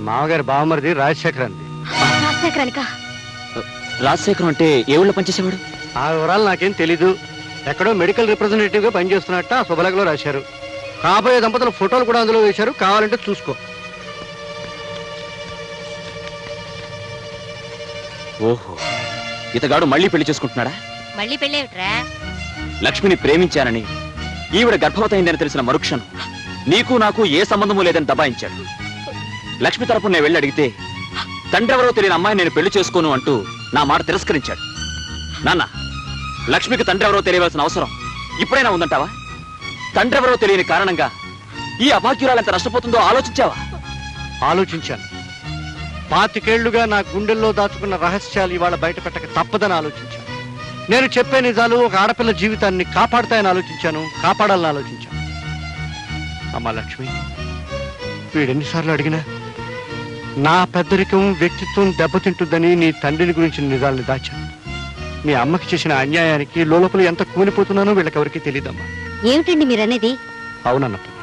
మామగారి బావమరిది రాజశేఖరానికి. రాజశేఖరం అంటే ఏ ఊళ్ళో పనిచేసేవాడు? ఆ వివరాలు నాకేం తెలీదు. ఎక్కడో మెడికల్ రిప్రజెంటేటివ్ గా పనిచేస్తున్నట్ట ఆ శుభలేఖలో రాశారు. కాబోయే దంపతుల ఫోటోలు కూడా అందులో వేశారు, కావాలంటే చూసుకో. ఓహో, ఇతగాడు మళ్ళీ పెళ్లి చేసుకుంటున్నాడా? మళ్ళీ పెళ్ళేమిట్రా? లక్ష్మిని ప్రేమించానని, ఈవిడ గర్భవతయిందని తెలిసిన మరుక్షణం నీకు నాకు ఏ సంబంధము లేదని దబాయించాడు. లక్ష్మి తరపు నేను వెళ్ళి అడిగితే తండ్రెవరో తెలియని అమ్మాయి నేను పెళ్లి చేసుకోను అంటూ నా మాట తిరస్కరించాడు. నాన్న, లక్ష్మికి తండ్రెవరో తెలియవలసిన అవసరం ఇప్పుడైనా ఉందంటావా? తండ్రెవరో తెలియని కారణంగా ఈ అభాగ్యురాలు ఎంత నష్టపోతుందో ఆలోచించావా? ఆలోచించాను. 25 ఏళ్లుగా నా గుండెల్లో దాచుకున్న రహస్యాలు ఇవాళ బయట పెట్టక తప్పదని ఆలోచించాను. నేను చెప్పే నిజాలు ఒక ఆడపిల్ల జీవితాన్ని కాపాడుతాయని ఆలోచించాను, కాపాడాలని ఆలోచించాను. అమ్మా లక్ష్మి, వీడెన్నిసార్లు అడిగినా నా పెద్దరికం వ్యక్తిత్వం దెబ్బతింటుందని నీ తండ్రిని గురించిన నిజాల్ని దాచాను. మీ అమ్మకి చేసిన అన్యాయానికి లోపల ఎంత కూలిపోతున్నానో వీళ్ళకెవరికి తెలియదమ్మా. ఏమిటండి మీరనేది? అవునన్నప్పుడు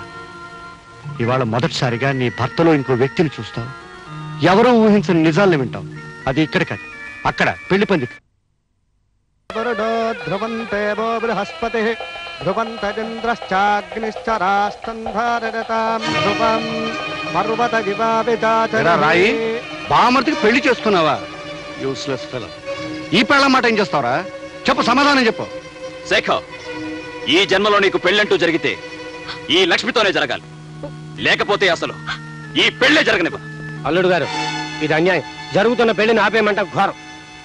ఇవాళ మొదటిసారిగా నీ భర్తలో ఇంకో వ్యక్తిని చూస్తావు. ఎవరో ఊహించని నిజాల్ని వింటావు. అది ఇక్కడ కాదు, అక్కడ పెళ్లి పందిట్లో. ధ్రువంతే బృహస్పతి రాయి బామర్తికి పెళ్లి చేసుకున్నావా? Useless fellow. ఈ పెళ్ళ మాట ఏం చేస్తావరా? చెప్పు, సమాధానం చెప్పు. శేఖర్, ఈ జన్మలో నీకు పెళ్ళంటూ జరిగితే ఈ లక్ష్మితోనే జరగాలి, లేకపోతే అసలు ఈ పెళ్లే జరగనివ్వ. అల్లుడు గారు, ఇది అన్యాయం. జరుగుతున్న పెళ్లిని ఆపేయమంట ఘోరం.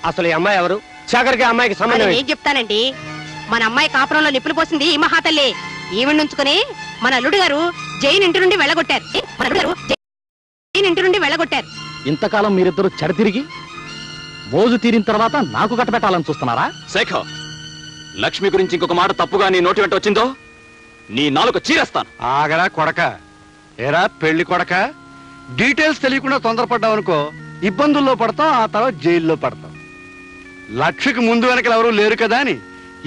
అసలు ఈ అమ్మాయి ఎవరు? శేఖర్కి అమ్మాయికి సంబంధం ఏం చెప్తానండి? మన అమ్మాయి కాపురంలో నిప్పులు పోసింది ఈ మహాతల్లి. ఈవిడ నుంచుకుని మన అల్లుడు గారు జైన్ ఇంటి నుండి వెళ్ళగొట్టారు. ఇంతకాలం మీరిద్దరు చెడతిరిగి మోజు తీరిన తర్వాత నాకు కట్టబెట్టాలని చూస్తున్నారా? శేఖర్, లక్ష్మి గురించి ఇంకొక మాట తప్పుగా నీ నోటి వెంట వచ్చిందో నీ నాలుక చీరేస్తాను. ఆగరా కొడక. ఏరా పెళ్లి కొడక, డీటెయిల్స్ తెలియకుండా తొందరపడ్డావనుకో ఇబ్బందుల్లో పడతాం, ఆ తర్వాత జైల్లో పడతాం. లక్ష్మికి ముందు వెనకలు ఎవరూ లేరు కదా అని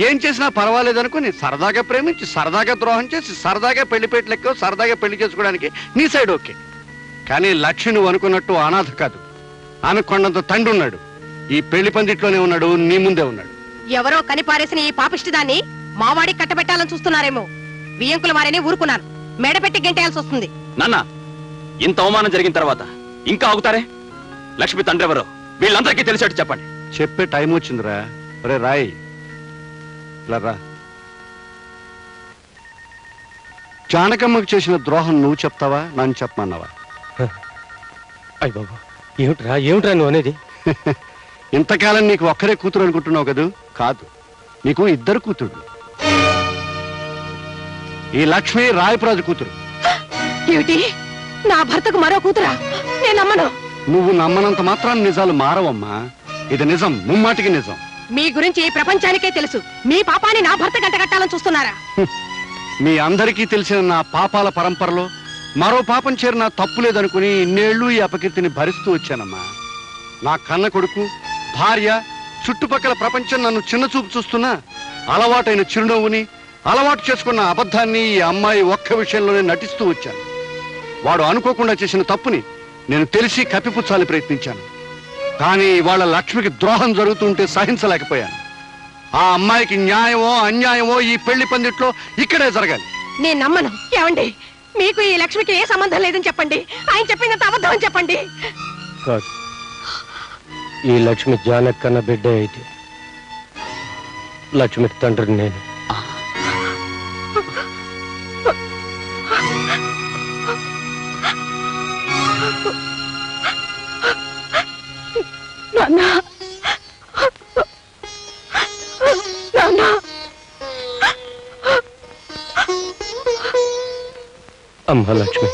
ఏం చేసినా పర్వాలేదు అనుకుని సరదాగా ప్రేమించి సరదాగా ద్రోహం చేసి సరదాగా పెళ్లిపేట లెక్క సరదాగా పెళ్లి చేసుకోవడానికి నీ సైడ్ ఓకే. కానీ లక్ష్మి నువ్వు అనుకున్నట్టు అనాథ కాదు. ఆమె కొండంత తండ్రి ఉన్నాడు. ఈ పెళ్లి పందిట్లోనే ఉన్నాడు, నీ ముందే ఉన్నాడు. ఎవరో కనిపారేసిన ఈ పాపిష్టిదాన్ని మావాడికి కట్టబెట్టాలని చూస్తున్నారేమో. బియ్యంకుల వారిని ఊరుకున్నాను, మెడపెట్టి గెంటేయాల్సి వస్తుంది. నాన్న, ఇంత అవమానం జరిగిన తర్వాత ఇంకా ఆగుతారే? లక్ష్మి తండ్రి ఎవరో వీళ్ళందరికీ తెలిసేట్టు చెప్పండి. చెప్పే టైం వచ్చిందిరా. ఒరే రాయ్, ఇలా రా. జానకమ్మకు చేసిన ద్రోహం నువ్వు చెప్తావా, నన్ను చెప్పమన్నావా? అయ్య బాబు, ఏమిట్రా నువ్వు అనేది? ఇంతకాలం నీకు ఒక్కరే కూతురు అనుకుంటున్నావు కదూ? కాదు, నీకు 2 కూతుళ్ళు. ఈ లక్ష్మి రాయపురాజు కూతురు. ఏమిటి? నా భర్తకు మరో కూతురా? నేను నమ్మను. నువ్వు నమ్మనంత మాత్రాన్ని నిజాలు మారవమ్మా. ఇది నిజం, ముమ్మాటికి నిజం. మీ గురించి ప్రపంచానికే తెలుసు. మీ పాపాన్ని నా భర్త గంటగట్టాలని చూస్తున్నారా? మీ అందరికీ తెలిసిన నా పాపాల పరంపరలో మరో పాపం చేరిన తప్పు లేదనుకుని ఇన్నేళ్లు ఈ అపకీర్తిని భరిస్తూ వచ్చానమ్మా. నా కన్న కొడుకు, భార్య, చుట్టుపక్కల ప్రపంచం నన్ను చిన్నచూపు చూస్తున్నా అలవాటైన చిరునవ్వుని, అలవాటు చేసుకున్న అబద్ధాన్ని ఈ అమ్మాయి ఒక్క విషయంలోనే నటిస్తూ వచ్చాను. వాడు అనుకోకుండా చేసిన తప్పుని నేను తెలిసి కప్పిపుచ్చాలి ప్రయత్నించాను. కానీ ఇవాళ లక్ష్మికి ద్రోహం జరుగుతుంటే సహించలేకపోయాను. ఆ అమ్మాయికి న్యాయమో అన్యాయమో ఈ పెళ్లి పందిట్లో ఇక్కడే జరగాలి. నేను నమ్మను. ఏమండి, మీకు ఈ లక్ష్మికి ఏ సంబంధం లేదని చెప్పండి. ఆయన చెప్పిందంత అబద్ధం అని చెప్పండి. కాదు, ఈ లక్ష్మి జానకన్న బిడ్డ అయితే లక్ష్మికి తండ్రిని నేను. అమ్మా లక్ష్మి,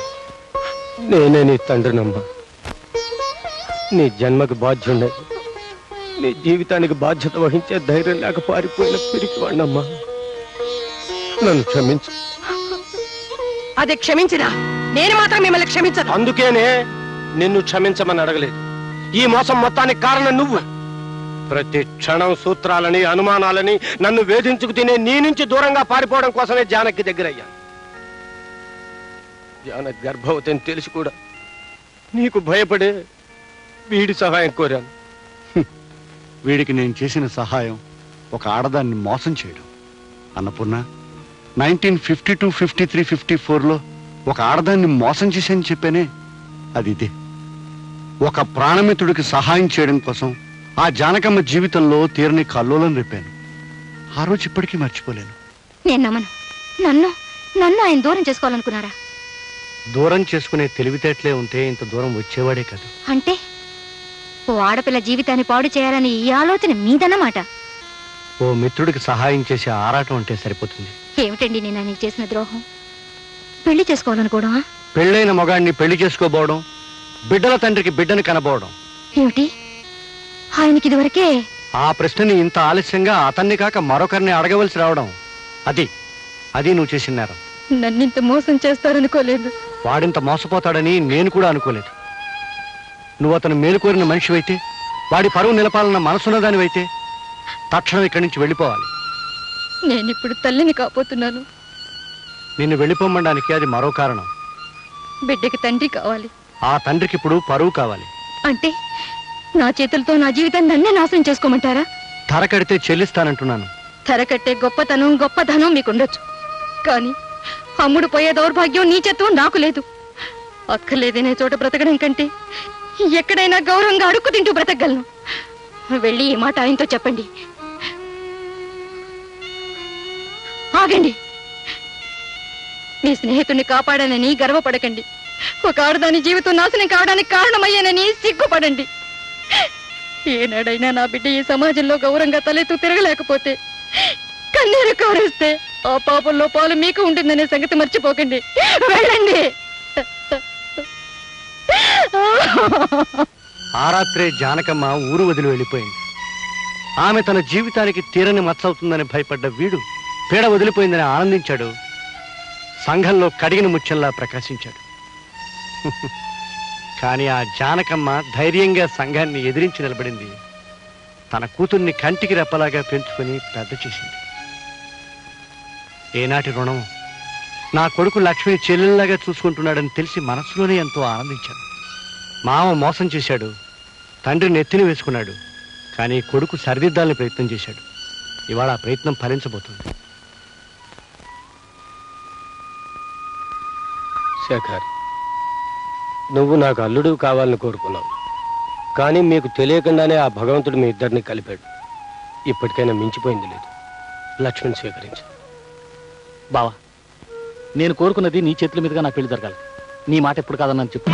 నేనే నీ తండ్రినమ్మా. నీ జన్మకు బాధ్యుండే, నీ జీవితానికి బాధ్యత వహించే ధైర్యం లేక పారిపోయిన పిరికివాణ్ణమ్మా. నన్ను క్షమించు. అది క్షమించినా నేను మాత్రం మిమ్మల్ని క్షమించను. అందుకేనే నిన్ను క్షమించమని అడగలేదు. ఈ మోసం మొత్తానికి కారణం నువ్వు. ప్రతి క్షణం సూత్రాలని, అనుమానాలని నన్ను వేధించుకు తినే నీ నుంచి దూరంగా పారిపోవడం కోసమే జానకి దగ్గరయ్యాను. జానకి గర్భవతి అని తెలిసి కూడా నీకు భయపడే వీడి సహాయం కోరాను. వీడికి నేను చేసిన సహాయం ఒక ఆడదాన్ని మోసం చేయడం. అన్నపూర్ణ, 1952, 53, 54లో ఒక ఆడదాన్ని మోసం చేశానని చెప్పానే, అది ఇదే. ఒక ప్రాణమిత్రుడికి సహాయం చేయడం కోసం ఆ జానకమ్మ జీవితంలో తీరని కల్లోలం రేపాను. ఆ రోజు ఇప్పటికీ మర్చిపోలేను. నేను నమ్మను. నన్ను నన్ను ఆయన దూరం చేసుకోవాలనుకున్నారా? దూరం చేసుకునే తెలివితేటలే ఉంటే ఇంత దూరం వచ్చేవాడే కాదు. అంటే ఓ ఆడపిల్ల జీవితాన్ని పాడు చేయాలని ఈ ఆలోచన మీదన్నమాట. ఓ మిత్రుడికి సహాయం చేసే ఆరాటం అంటే సరిపోతుంది. ఏమిటండి నేను ఆయనకి చేసిన ద్రోహం? పెళ్లి చేసుకోవాలనుకోవడమా? పెళ్ళైన మగాడిని పెళ్లి చేసుకోబోవడం, బిడ్డల తండ్రికి బిడ్డని కనబోవడం. ఏమిటి ఆయనకి ఇదివరకే? ఆ ప్రశ్నని ఇంత ఆలస్యంగా అతన్ని కాక మరొకరిని అడగవలసి రావడం, అది నువ్వు చేసిన నేరం. నన్నింత మోసం చేస్తారనుకోలేదు. వాడింత మోసపోతాడని నేను కూడా అనుకోలేదు. నువ్వు అతను మేలుకోరిన మనిషివైతే, వాడి పరువు నిలపాలన్న మనసున్నదానివైతే తక్షణం ఇక్కడి నుంచి వెళ్ళిపోవాలి. నేనిప్పుడు తల్లిని కాబోతున్నాను. నిన్ను వెళ్ళిపోమనడానికి అది మరో కారణం. బిడ్డకి తండ్రి కావాలి. ఆ తండ్రికి ఇప్పుడు పరువు కావాలి. అంటే నా చేతులతో నా జీవితాన్ని నన్నే నాశనం చేసుకోమంటారా? ధర కడితే చెల్లిస్తానంటున్నాను. ధర కట్టే గొప్పతనం మీకుండొచ్చు, కానీ అమ్ముడు పోయే దౌర్భాగ్యం నీచత్వం నాకు లేదు. అక్కర్లేదనే చోట బ్రతకడం కంటే ఎక్కడైనా గౌరవంగా అడుక్కు తింటూ బ్రతకగలను. వెళ్ళి ఈ మాట ఆయనతో చెప్పండి. ఆగండి. మీ స్నేహితుడిని కాపాడానని గర్వపడకండి. ఒక ఆడదాని జీవితం నాశనం కావడానికి కారణమయ్యానని సిగ్గుపడండి. ఏనాడైనా నా బిడ్డ ఈ సమాజంలో గౌరవంగా తలెత్తు తిరగలేకపోతే, కన్నీరు కారేస్తే ఆ పాపంలో పాలు మీకు ఉంటుందనే సంగతి మర్చిపోకండి. వెళ్ళండి. ఆ రాత్రే జానకమ్మ ఊరు వదిలి వెళ్ళిపోయింది. ఆమె తన జీవితానికి తీరని మచ్చవుతుందని భయపడ్డ వీడు పీడ వదిలిపోయిందని ఆనందించాడు. సంఘంలో కడిగిన ముత్యంలా ప్రకాశించాడు. కానీ ఆ జానకమ్మ ధైర్యంగా సంఘాన్ని ఎదిరించి నిలబడింది. తన కూతుర్ని కంటికి రెప్పలాగా పెంచుకుని పెద్ద చేసింది. ఏనాటి రుణం! నా కొడుకు లక్ష్మిని చెల్లెల్లాగా చూసుకుంటున్నాడని తెలిసి మనసులోనే ఎంతో ఆనందించాడు. మామ మోసం చేశాడు, తండ్రి నెత్తిని వేసుకున్నాడు, కానీ కొడుకు సరిదిద్దాలని ప్రయత్నం చేశాడు. ఇవాళ ఆ ప్రయత్నం ఫలించబోతుంది. శేఖర్, నువ్వు నాకు అల్లుడు కావాలని కోరుకున్నావు, కానీ మీకు తెలియకుండానే ఆ భగవంతుడు మీ ఇద్దరిని కలిపాడు. ఇప్పటికైనా మించిపోయింది లేదు. లక్ష్మిని స్వీకరించు. బావా, నేను కోరుకున్నది నీ చేతుల మీదుగా నా పెళ్లి జరగాలి. నీ మాట ఎప్పుడు కాదన్నాను చెప్పు.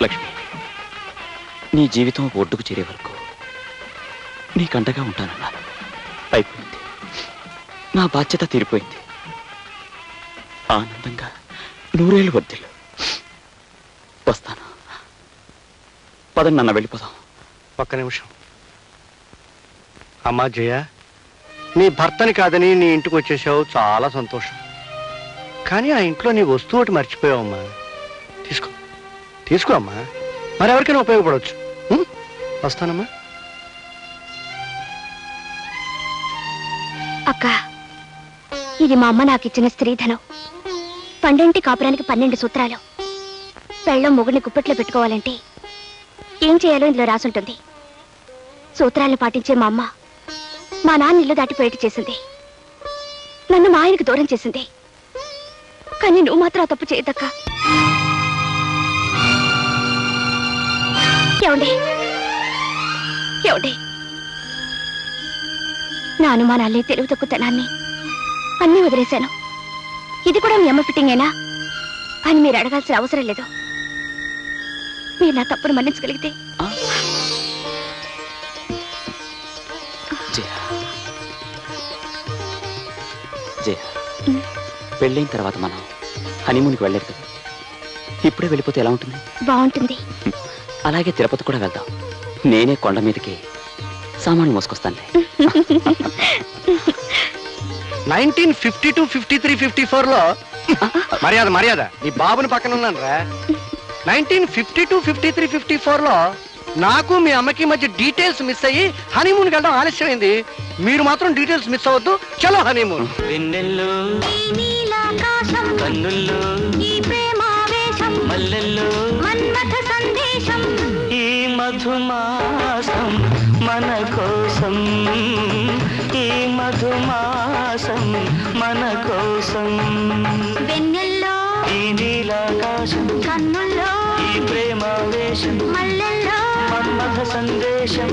లక్ష్మి, నీ జీవితం ఒడ్డుకు చేరే వరకు నీకండగా ఉంటానన్నాను. అయిపోయింది. నా బాధ్యత తీరిపోయింది. ఆనందంగా 100 ఏళ్ళు వర్ధిల్లు. వస్తాను. పదండి నాన్న, వెళ్ళిపోదాం. ఒక్క నిమిషం. అమ్మా జయ, నీ భర్తని కాదని నీ ఇంటికి వచ్చేసావు, చాలా సంతోషం. కానీ ఆ ఇంట్లో నీ వస్తువు ఒకటి మర్చిపోయావమ్మా. తీసుకో అమ్మా, మరెవరికైనా ఉపయోగపడవచ్చు. వస్తానమ్మా. అక్క, ఇది మా అమ్మ నాకిచ్చిన స్త్రీధనం. 12 కాపురానికి 12 సూత్రాలు. పెళ్ళం మొగుడిని గుప్పెట్లో పెట్టుకోవాలంటే ఏం చేయాలో ఇందులో రాసుంటుంది. సూత్రాలను పాటించే మా అమ్మ మా నాన్న ఇల్లు దాటిపోయేటి చేసింది. నన్ను మా ఆయనకు దూరం చేసింది. కానీ నువ్వు మాత్రం ఆ తప్పు చేయదక్క. ఏమండి నా అనుమానాల్ని, తెలివి తక్కువతనాన్ని అన్నీ వదిలేశాను. ఇది కూడా మీ అమ్మ ఫిట్టింగేనా అని మీరు అడగాల్సిన అవసరం లేదు. మీరు నా తప్పును మన్నించగలిగితే. పెళ్ళైన తర్వాత మనం హనీమూన్కి వెళ్ళలేదు కదా, ఇప్పుడే వెళ్ళిపోతే ఎలా ఉంటుంది? బాగుంటుంది. అలాగే తిరుపతి కూడా వెళ్దాం. నేనే కొండ మీదకి సామాన్లు మోసుకొస్తానులే. 1952, 53, 54లో మర్యాద మర్యాద నీ బాబుని పక్కన ఉన్నాను రా. 1952, 53, 54లో నాకు మీ అమ్మకి మధ్య డీటెయిల్స్ మిస్ అయ్యి హనీమూన్కి వెళ్ళడం ఆలస్యమైంది. మీరు మాత్రం డీటెయిల్స్ మిస్ అవ్వద్దు. చలో హనీమూన్. ఈ మధుమాసం మన కోసం, ఈ మధుమాసం మన కోసం. వెన్నెల్లో ఈ నీలాకాశం కన్నుల్లో ఈ ప్రేమావేశం మల్లెల్లో మన్మథ సందేశం